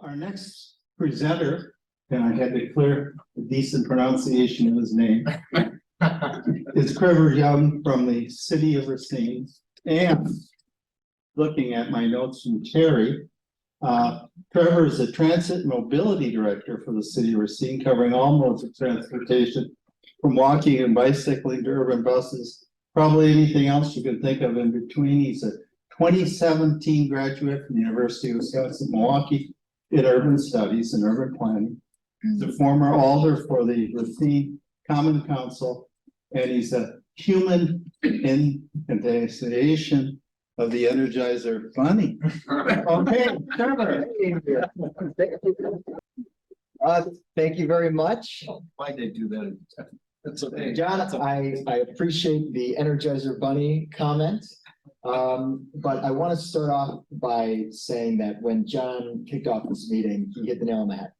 Our next presenter, and I had to clear the decent pronunciation of his name, is Trevor Jung from the city of Racine. And looking at my notes from Terry, Trevor is the Transit Mobility Director for the city of Racine, covering all modes of transportation, from walking and bicycling to urban buses, probably anything else you can think of in between. He's a 2017 graduate from the University of Wisconsin-Milwaukee in urban studies and urban planning. He's a former alder for the Racine Common Council, and he's a human incantation of the Energizer Bunny. Okay, Trevor. Thank you very much. Why'd they do that? That's okay. John, I appreciate the Energizer Bunny comment. But I want to start off by saying that when John kicked off this meeting, he hit the nail on the head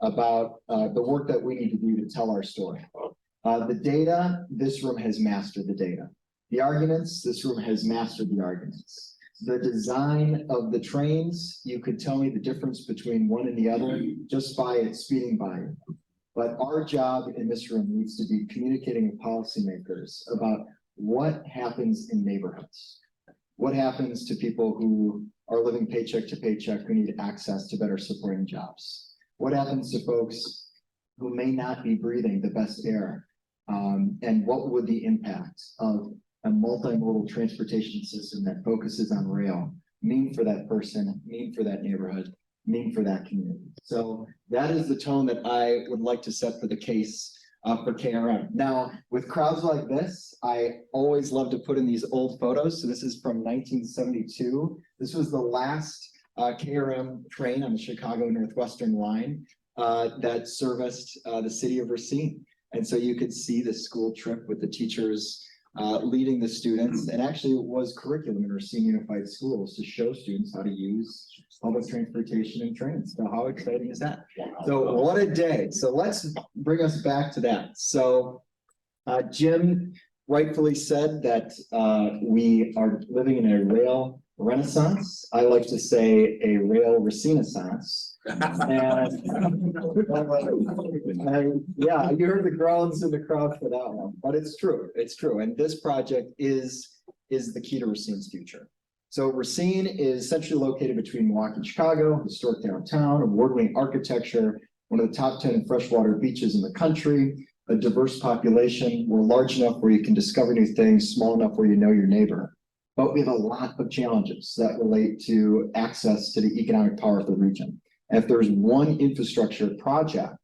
about the work that we need to do to tell our story. The data, this room has mastered the data. The arguments, this room has mastered the arguments. The design of the trains, you could tell me the difference between one and the other just by it speeding by you. But our job in this room needs to be communicating with policymakers about what happens in neighborhoods. What happens to people who are living paycheck to paycheck who need access to better supporting jobs? What happens to folks who may not be breathing the best air? And what would the impact of a multimodal transportation system that focuses on rail mean for that person, mean for that neighborhood, mean for that community? So that is the tone that I would like to set for the case for KRM. Now, with crowds like this, I always love to put in these old photos. So this is from 1972. This was the last KRM train on the Chicago Northwestern line that serviced the city of Racine. And so you could see the school trip with the teachers leading the students, and actually it was curriculum in Racine Unified Schools to show students how to use public transportation and trains. So how exciting is that? So what a day. So let's bring us back to that. So Jim rightfully said that we are living in a rail renaissance. I like to say a rail Racine-essence. And yeah, you heard the groans in the crowd for that one, but it's true. It's true. And this project is the key to Racine's future. So Racine is centrally located between Milwaukee and Chicago, historic downtown, award-winning architecture, one of the top 10 freshwater beaches in the country, a diverse population. We're large enough where you can discover new things, small enough where you know your neighbor. But we have a lot of challenges that relate to access to the economic power of the region. And if there's one infrastructure project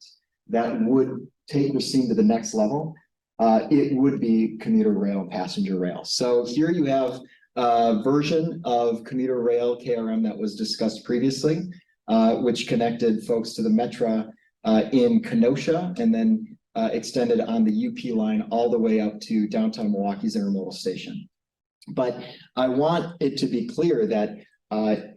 that would take Racine to the next level, it would be commuter rail and passenger rail. So here you have a version of commuter rail KRM that was discussed previously, which connected folks to the Metra in Kenosha and then extended on the UP line all the way up to downtown Milwaukee's intermodal station. But I want it to be clear that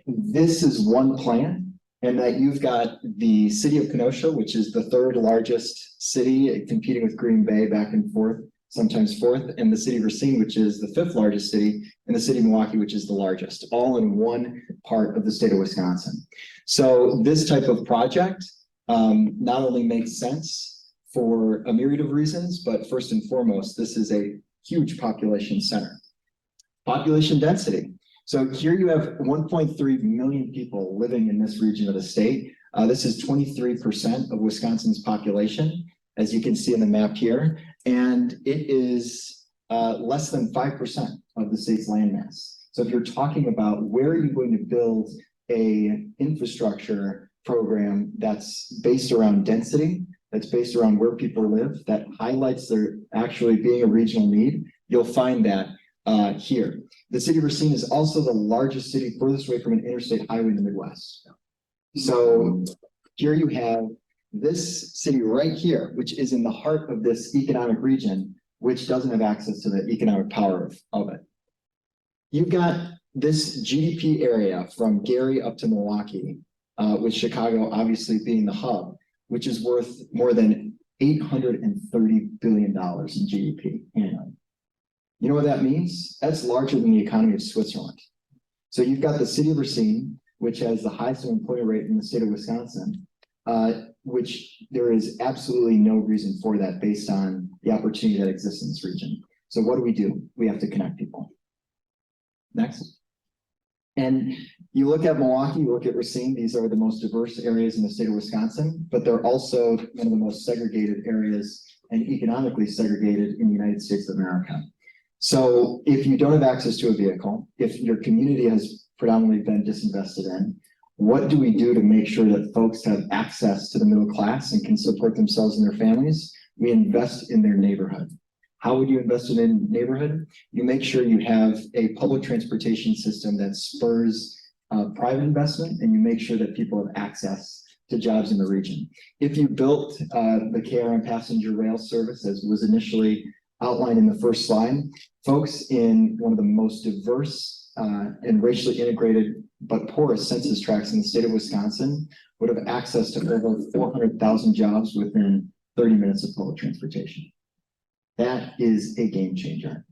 this is one plan, and that you've got the city of Kenosha, which is the third largest city, competing with Green Bay back and forth, sometimes fourth, and the city of Racine, which is the fifth largest city, and the city of Milwaukee, which is the largest, all in one part of the state of Wisconsin. So this type of project not only makes sense for a myriad of reasons, but first and foremost, this is a huge population center. Population density. So here you have 1.3 million people living in this region of the state. This is 23% of Wisconsin's population, as you can see in the map here. And it is less than 5% of the state's landmass. So if you're talking about where are you going to build a infrastructure program that's based around density, that's based around where people live, that highlights there actually being a regional need, you'll find that here. The city of Racine is also the largest city furthest away from an interstate highway in the Midwest. So here you have this city right here, which is in the heart of this economic region, which doesn't have access to the economic power of it. You've got this GDP area from Gary up to Milwaukee, with Chicago obviously being the hub, which is worth more than $830 billion in GDP annually. You know what that means? That's larger than the economy of Switzerland. So you've got the city of Racine, which has the highest unemployment rate in the state of Wisconsin, which there is absolutely no reason for that based on the opportunity that exists in this region. So what do? We have to connect people. Next. And you look at Milwaukee, you look at Racine, these are the most diverse areas in the state of Wisconsin, but they're also one of the most segregated areas and economically segregated in the United States of America. So if you don't have access to a vehicle, if your community has predominantly been disinvested in, what do we do to make sure that folks have access to the middle class and can support themselves and their families? We invest in their neighborhood. How would you invest in a neighborhood? You make sure you have a public transportation system that spurs private investment, and you make sure that people have access to jobs in the region. If you built the KRM passenger rail service, as was initially outlined in the first slide, folks in one of the most diverse and racially integrated but poorest census tracts in the state of Wisconsin would have access to over 400,000 jobs within 30 minutes of public transportation. That is a game changer.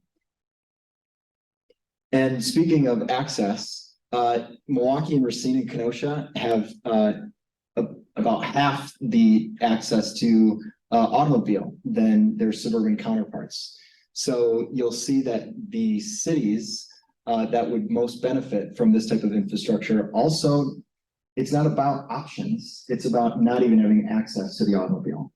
And speaking of access, Milwaukee and Racine and Kenosha have about half the access to automobile than their suburban counterparts. So you'll see that the cities that would most benefit from this type of infrastructure also, it's not about options, it's about not even having access to the automobile.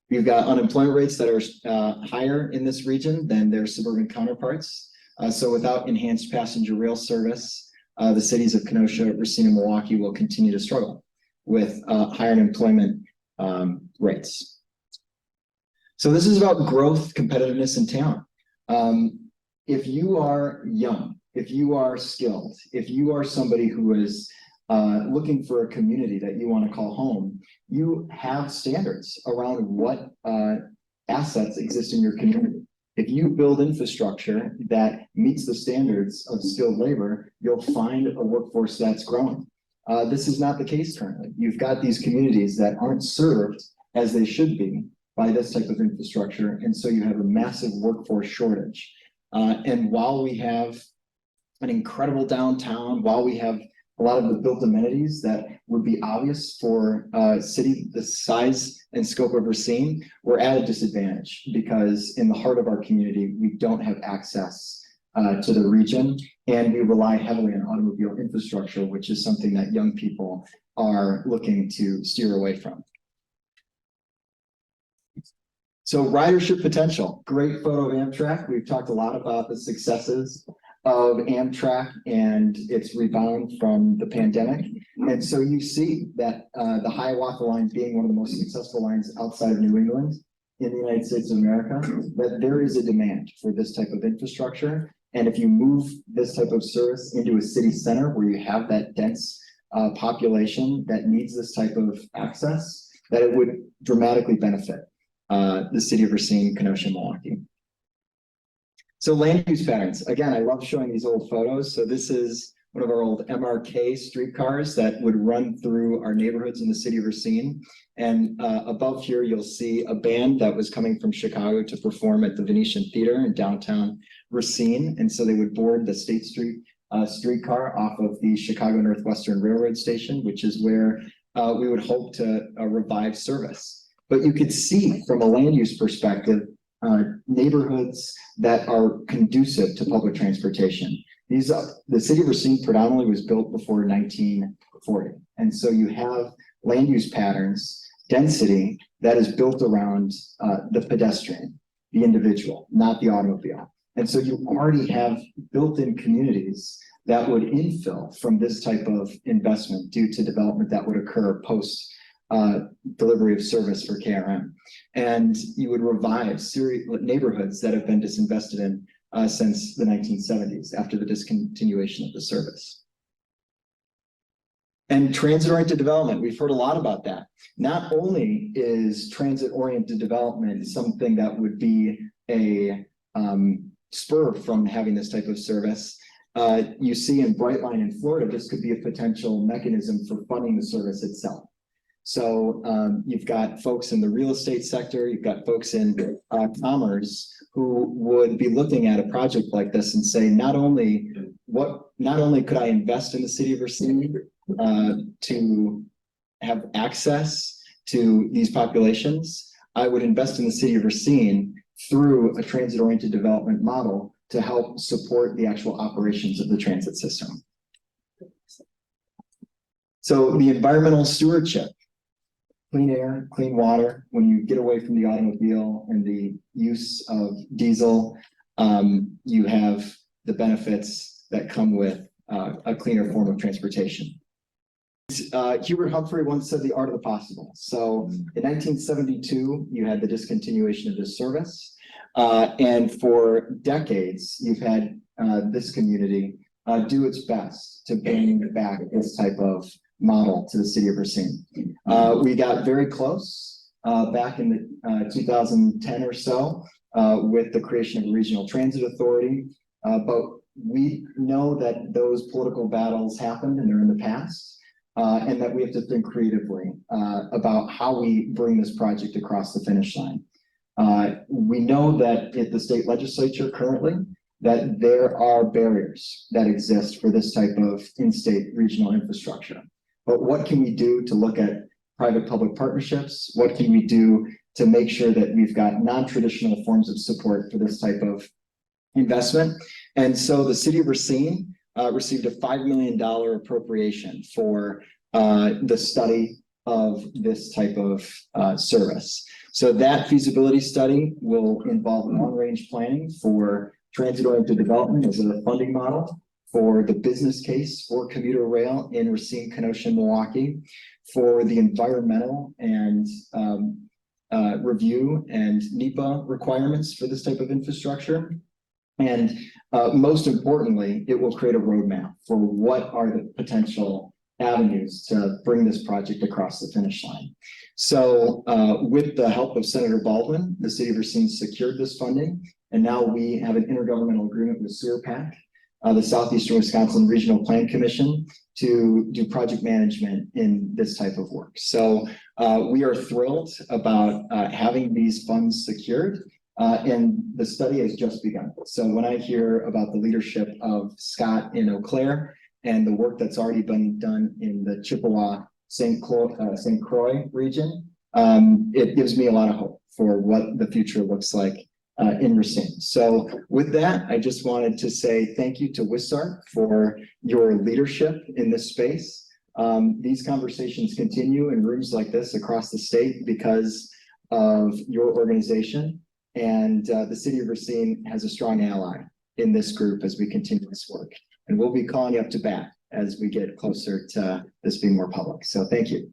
We've got unemployment rates that are higher in this region than their suburban counterparts. So without enhanced passenger rail service, the cities of Kenosha, Racine, and Milwaukee will continue to struggle with higher unemployment rates. So this is about growth, competitiveness, and talent. If you are young, if you are skilled, if you are somebody who is looking for a community that you want to call home, you have standards around what assets exist in your community. If you build infrastructure that meets the standards of skilled labor, you'll find a workforce that's growing. This is not the case currently. You've got these communities that aren't served as they should be by this type of infrastructure, and so you have a massive workforce shortage. And while we have an incredible downtown, while we have a lot of the built amenities that would be obvious for a city the size and scope of Racine, we're at a disadvantage because in the heart of our community, we don't have access to the region, and we rely heavily on automobile infrastructure, which is something that young people are looking to steer away from. So ridership potential, great photo of Amtrak. We've talked a lot about the successes of Amtrak and its rebound from the pandemic. And so you see that the Hiawatha line being one of the most successful lines outside of New England in the United States of America, that there is a demand for this type of infrastructure. And if you move this type of service into a city center where you have that dense population that needs this type of access, that it would dramatically benefit the city of Racine, Kenosha, Milwaukee. So land use patterns. Again, I love showing these old photos. So this is one of our old MRK streetcars that would run through our neighborhoods in the city of Racine. And above here, you'll see a band that was coming from Chicago to perform at the Venetian Theater in downtown Racine. And so they would board the State Street streetcar off of the Chicago Northwestern Railroad Station, which is where we would hope to revive service. But you could see from a land use perspective, neighborhoods that are conducive to public transportation. The city of Racine predominantly was built before 1940. And so you have land use patterns, density that is built around the pedestrian, the individual, not the automobile. And so you already have built-in communities that would infill from this type of investment due to development that would occur post delivery of service for KRM. And you would revive neighborhoods that have been disinvested in since the 1970s after the discontinuation of the service. And transit-oriented development, we've heard a lot about that. Not only is transit-oriented development something that would be a spur from having this type of service, you see in Brightline in Florida, this could be a potential mechanism for funding the service itself. So you've got folks in the real estate sector, you've got folks in commerce who would be looking at a project like this and say, not only not only could I invest in the city of Racine to have access to these populations, I would invest in the city of Racine through a transit-oriented development model to help support the actual operations of the transit system. So the environmental stewardship, clean air, clean water, when you get away from the automobile and the use of diesel, you have the benefits that come with a cleaner form of transportation. Hubert Humphrey once said the art of the possible. So in 1972, you had the discontinuation of this service. And for decades, you've had this community do its best to bring back this type of model to the city of Racine. We got very close back in the 2010 or so with the creation of a regional transit authority. But we know that those political battles happened and they're in the past. And that we have to think creatively about how we bring this project across the finish line. We know that at the state legislature currently, that there are barriers that exist for this type of in-state regional infrastructure. But what can we do to look at private-public partnerships? What can we do to make sure that we've got non-traditional forms of support for this type of investment? And so the city of Racine received a $5 million appropriation for the study of this type of service. So that feasibility study will involve long-range planning for transit-oriented development as a funding model, for the business case for commuter rail in Racine, Kenosha, Milwaukee, for the environmental and review and NEPA requirements for this type of infrastructure. And most importantly, it will create a roadmap for what are the potential avenues to bring this project across the finish line. So with the help of Senator Baldwin, the city of Racine secured this funding, and now we have an intergovernmental agreement with WisARP, the Southeastern Wisconsin Regional Plan Commission, to do project management in this type of work. So we are thrilled about having these funds secured. And the study has just begun. So when I hear about the leadership of Scott in Eau Claire and the work that's already been done in the Chippewa-St. Croix region, it gives me a lot of hope for what the future looks like in Racine. So with that, I just wanted to say thank you to WisARP for your leadership in this space. These conversations continue in rooms like this across the state because of your organization. And the city of Racine has a strong ally in this group as we continue this work. And we'll be calling you up to bat as we get closer to this being more public. So thank you.